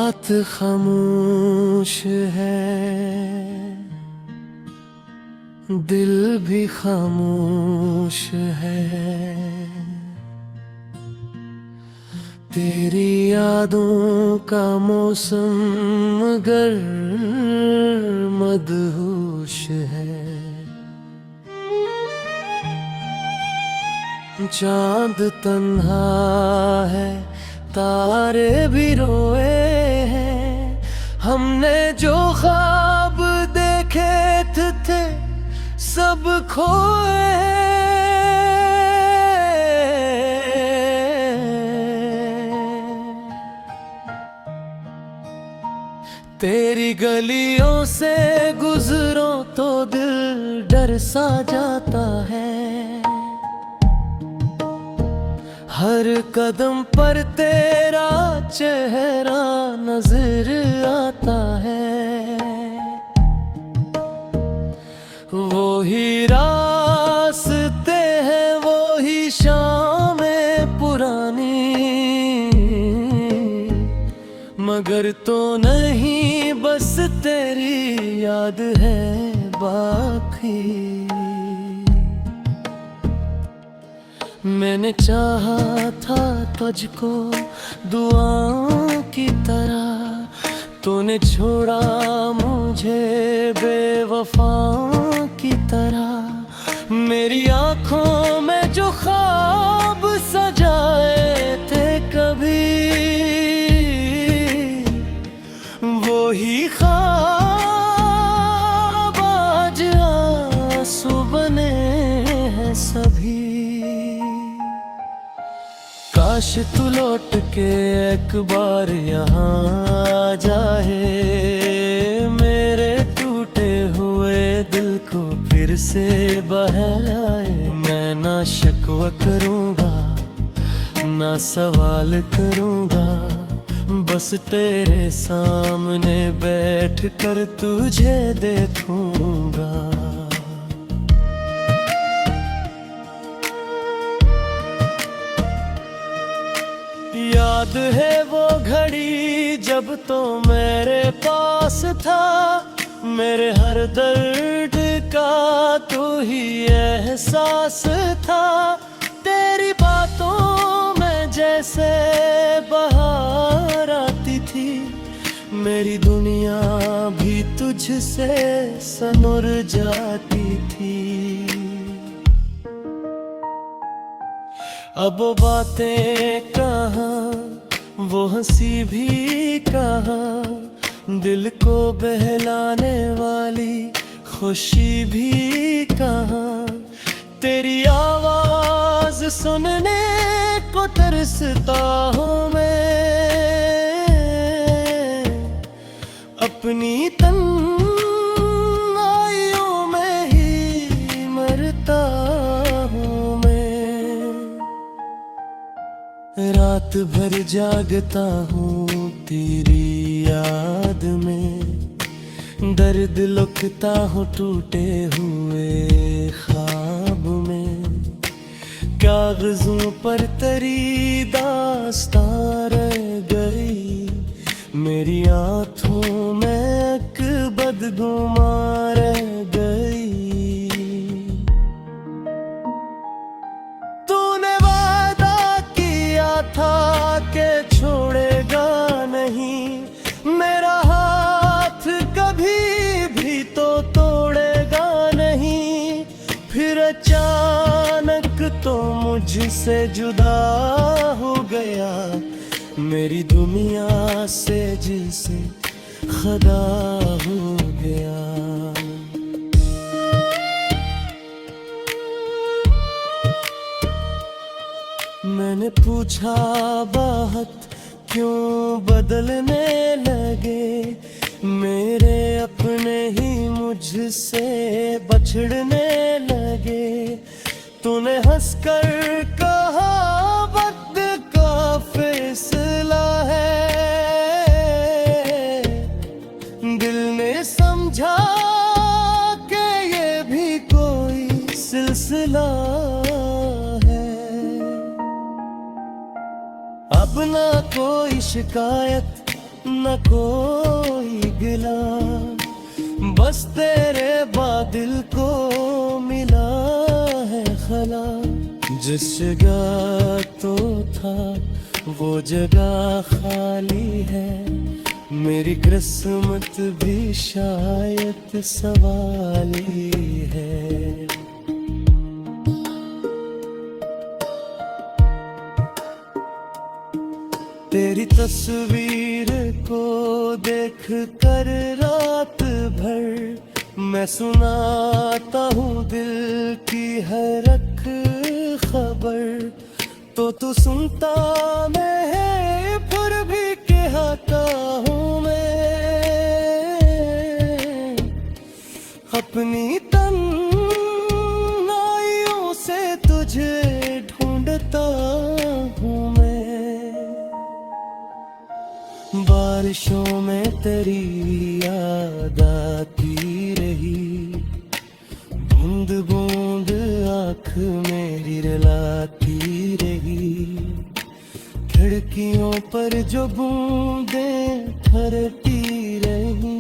रात खामोश है, दिल भी खामोश है। तेरी यादों का मौसम मगर मदहोश है। चांद तन्हा है, तारे भी रोए हैं। हमने जो ख्वाब देखे थे सब खोए हैं। तेरी गलियों से गुजरो तो दिल डर सा जाता है। हर कदम पर तेरा चेहरा नजर आता है। वो ही रास्ते हैं, वो ही शामें पुरानी, मगर तो नहीं बस तेरी याद है बाकी। मैंने चाहा था तुझको दुआओं की तरह, तूने छोड़ा मुझे बेवफाओं की तरह। मेरी आंखों में जो ख्वाब सजाए थे कभी, वो ही ख्वाब आज आंसू बने हैं सभी। काश तू लौट के एक बार यहाँ आ जाए, मेरे टूटे हुए दिल को फिर से बहलाए। मैं ना शिकवा करूँगा ना सवाल करूँगा, बस तेरे सामने बैठ कर तुझे देखूँगा। याद है वो घड़ी जब तो मेरे पास था, मेरे हर दर्द का तू ही एहसास था। तेरी बातों में जैसे बहार आती थी, मेरी दुनिया भी तुझसे सनुर जाती थी। अब वो बातें कहाँ, वो हंसी भी कहाँ, दिल को बहलाने वाली खुशी भी कहाँ। तेरी आवाज सुनने को तरसता हूँ मैं, अपनी तन्हाइयों में ही मरता हूँ मैं। रात भर जागता हूँ तेरी याद में, दर्द लुकता हूँ टूटे हुए ख्वाब में। कागजों पर तेरी दास्तां रह गई, मेरी आँखों में एक बदगुमा रह गई। था के छोड़ेगा नहीं मेरा हाथ, कभी भी तो तोड़ेगा नहीं। फिर अचानक तो मुझसे जुदा हो गया, मेरी दुनिया से जिसे खुदा हो गया। मैंने पूछा बात क्यों बदलने लगे, मेरे अपने ही मुझसे बछड़ने लगे। तूने हंसकर कहा वक्त का फैसला है, दिल ने समझा कि ये भी कोई सिलसिला है। अब ना कोई शिकायत न कोई गिला, बस तेरे बादल को मिला है खला। जिस जगह तो था वो जगह खाली है, मेरी किस्मत भी शायद सवाली है। तेरी तस्वीर को देख कर रात भर मैं सुनाता हूँ दिल की हर एक खबर। तो तू सुनता मैं है फिर भी कहता हूँ मैं, अपनी तन्हाइयों से तुझे ढूंढता हूँ मैं। बारिशों में तेरी याद आती रही, बूंद बूंद आँख मेरी रुलाती रही। खिड़कियों पर जो बूंदें ठहरती रही,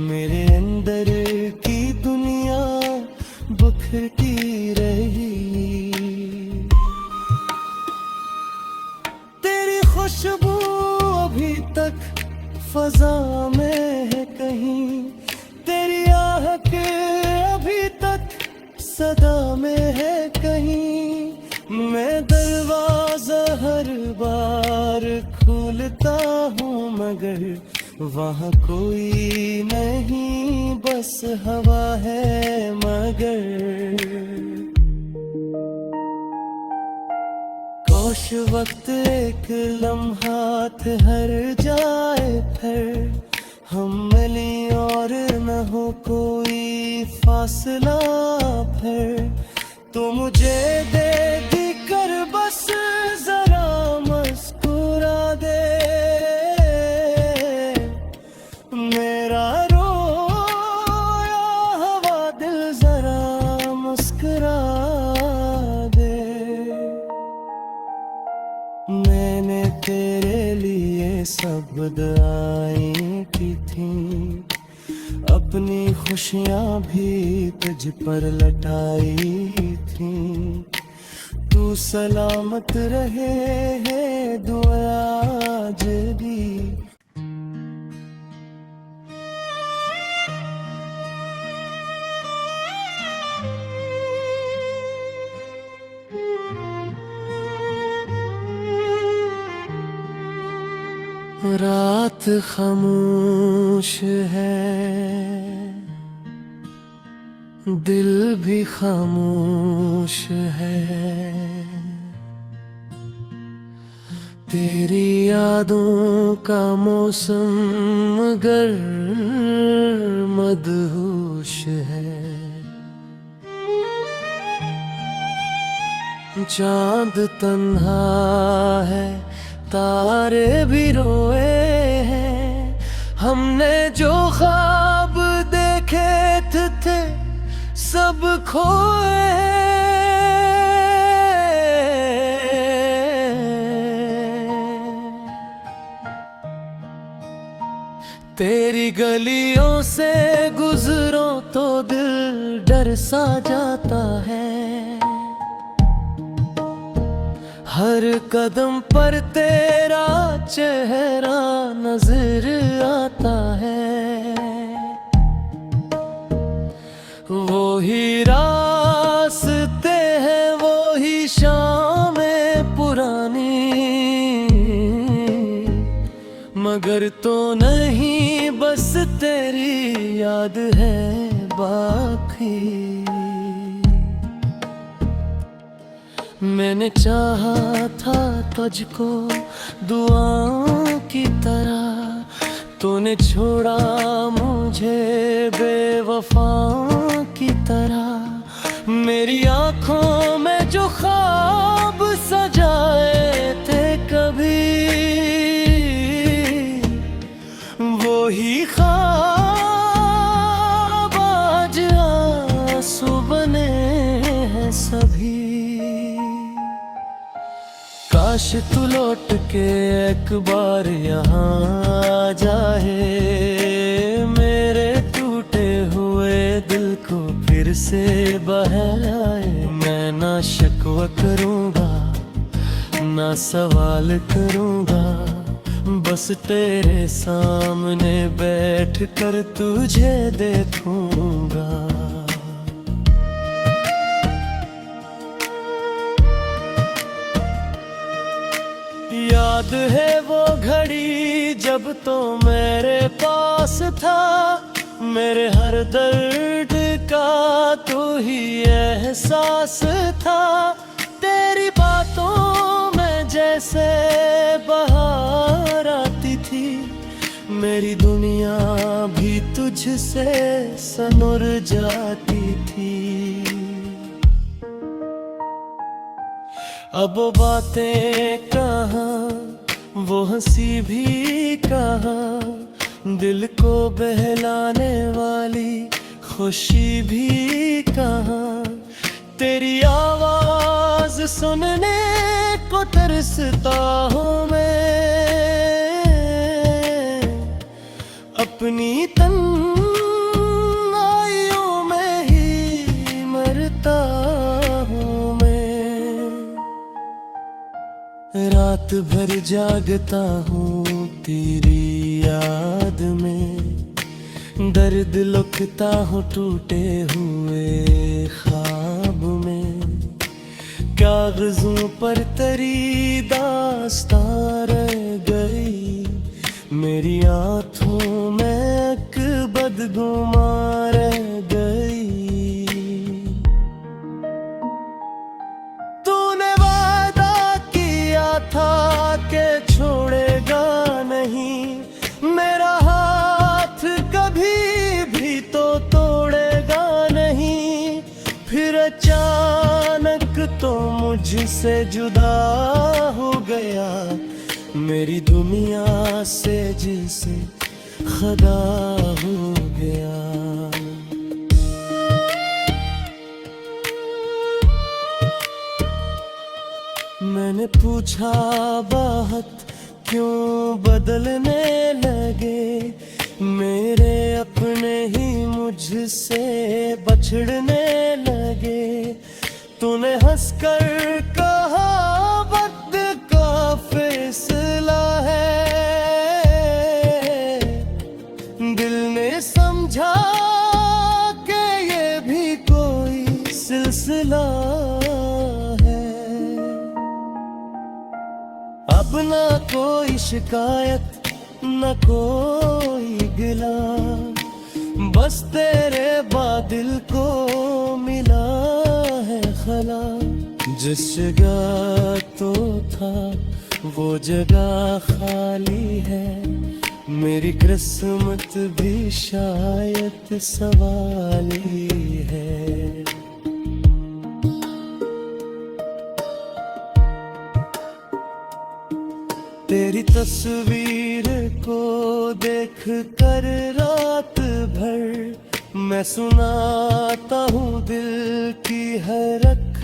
मेरे अंदर की दुनिया बिखरती रही। तेरी खुशबू अभी तक फजा में है कहीं, तेरी आहट अभी तक सदा में है कहीं। मैं दरवाजा हर बार खोलता हूँ मगर वहाँ कोई नहीं, बस हवा है मगर। काश वक्त एक लम्हा ठहर जाए फिर हम मिलें और न हो कोई फासला फिर। तो मुझे दे दी कर बस जरा मुस्कुरा दे, मेरा रोया हवा दिल जरा मुस्कुरा दे। मैंने तेरे लिए सब दुआएं की थी, अपनी खुशियाँ भी तुझ पर लटाई थी। तू सलामत रहे है दुआ आज भी। रात खामोश है, दिल भी खामोश है। तेरी यादों का मौसम मगर मदहोश है। चांद तन्हा है, तारे भी रोए हैं, हमने जो ख्वाब देखे थे सब खोए हैं। तेरी गलियों से गुजरो तो दिल डर सा जाता है, हर कदम पर तेरा चेहरा नजर आता है। वो ही रास्ते हैं वो ही शामें पुरानी, मगर तो नहीं बस तेरी याद है बाकी। मैंने चाहा था तुझको दुआओं की तरह, तूने छोड़ा मुझे बेवफाओं की तरह। मेरी आँखों में जो ख्वाब सजाए थे कभी, वो ही ख्वाब आज आंसू बने हैं सभी। काश तू लौट के एक बार यहाँ फिर से बहलाए। मैं ना शिकवा करूँगा ना सवाल करूँगा, बस तेरे सामने बैठ कर तुझे देखूँगा। याद है वो घड़ी जब तो मेरे पास था, मेरे हर दर्द का तू ही एहसास था। तेरी बातों में जैसे बहार आती थी, मेरी दुनिया भी तुझसे सनुर जाती थी। अब वो बातें कहाँ, वो हंसी भी कहाँ, दिल को बहलाने वाली खुशी भी कहाँ। तेरी आवाज सुनने को तरसता हूँ मैं, अपनी तन्हाइयों में ही मरता हूँ मैं। रात भर जागता हूँ तेरी याद में, दर्द लुकता हूँ टूटे हुए ख्वाब में। कागजों पर तेरी दास्तां रह गई, मेरी आँखों में एक बदगुमा रह गई। तूने वादा किया था कि छोड़ेगा नहीं, मेरा हाथ कभी भी तो तोड़ेगा नहीं। फिर अचानक तो मुझसे जुदा हो गया, मेरी दुनिया से जिसे खुदा हो गया। मैंने पूछा बात क्यों बदलने लगे, मेरे अपने ही मुझसे बछड़ने लगे। तूने हंसकर कहा वक्त का फैसला है, दिल ने समझा कि ये भी कोई सिलसिला है। अब ना कोई शिकायत न कोई गिला, बस तेरे बादल को मिला है खला। जिस जगह तो था वो जगह खाली है, मेरी किस्मत भी शायद सवाली है। तेरी तस्वीर को देख कर रात भर मैं सुनाता हूँ दिल की हर एक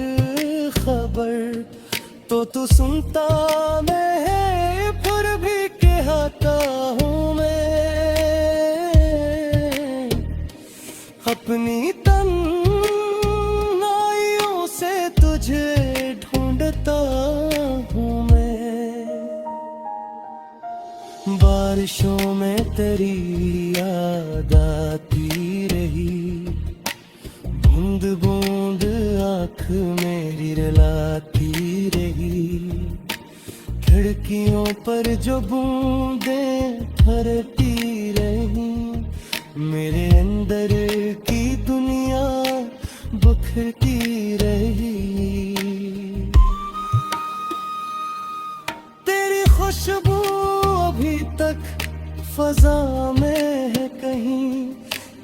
खबर। तो तू सुनता मैं है फिर भी कहता हूँ मैं, अपनी तन्हाइयों से तुझे ढूंढता हूँ मैं। बारिशों में तेरी याद आती रही, बूंद बूंद आँख मेरी रुलाती रही। खिड़कियों पर जो बूंदें ठहरती रही, मेरे अंदर की दुनिया बिखरती रही। तेरी खुशबू अभी तक फजा में है कहीं,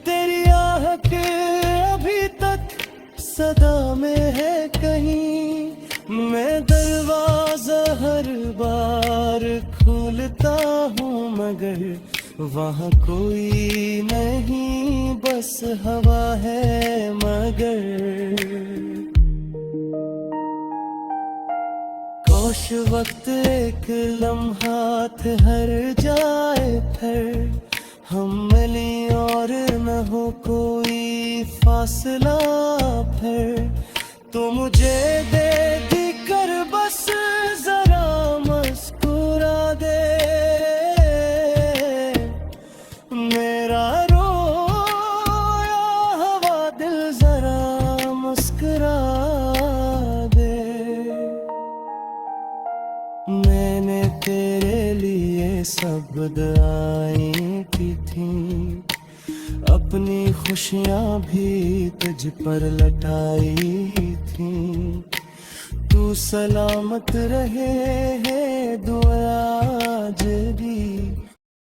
तेरी आहट अभी तक सदा में है कहीं। मैं दरवाजा हर बार खोलता हूँ मगर वहाँ कोई नहीं, बस हवा है मगर। काश वक्त एक लम्हा ठहर जाए फिर, हम मिलें और न हो कोई फासला फिर तो मुझे दे दी कर बस जरा मुस्कुरा दे मेरा रोया हवा दिल जरा मुस्कुरा दे मैंने तेरे लिए सब दुआएं की थी अपनी खुशियां भी तुझ पर लटाई थी तू सलामत रहे है दुआ आज भी